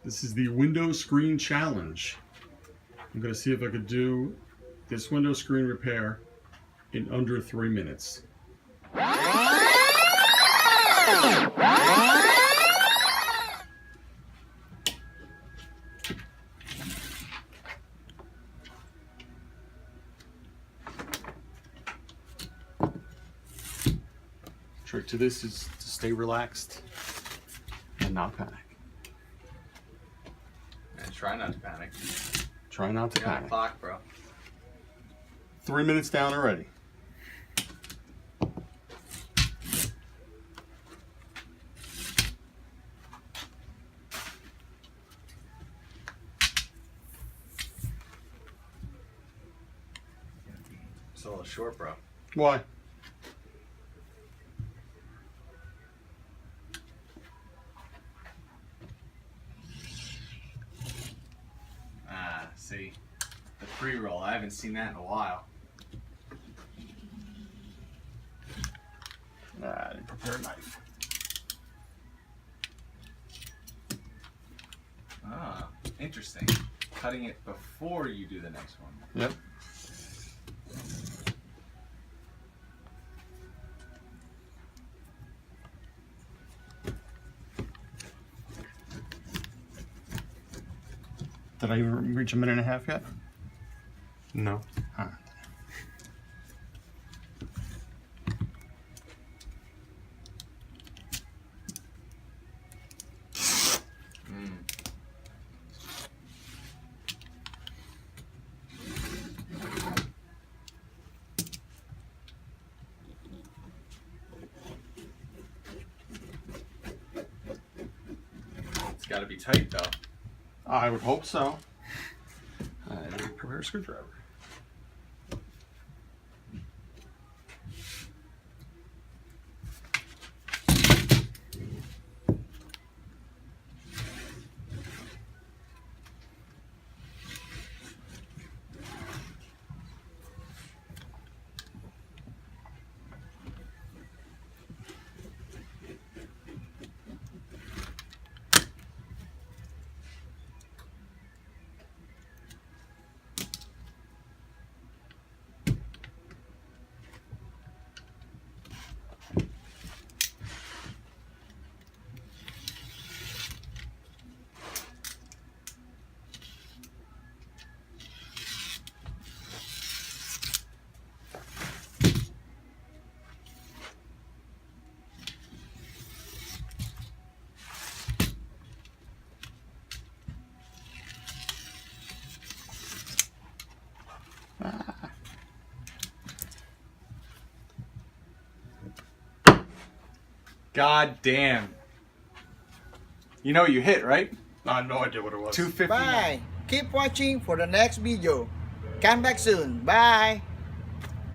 This is the window screen challenge. I'm going to see if I could do this window screen repair in under 3 minutes. Trick to this is to stay relaxed and not panic. And try not to panic. Try not to You're on panic. clock, bro. 3 minutes down already. It's a little short, bro. Why? See, the pre-roll. I haven't seen that in a while. I didn't prepare a knife. Ah, interesting. Cutting it before you do the next one. Yep. Did I even reach 1.5 minutes yet? No. Huh. It's got to be tight, though. I would hope so. I didn't prepare a screwdriver. God damn. You know what you hit, right? I had no idea what it was. 250. Bye. Keep watching for the next video. Come back soon. Bye.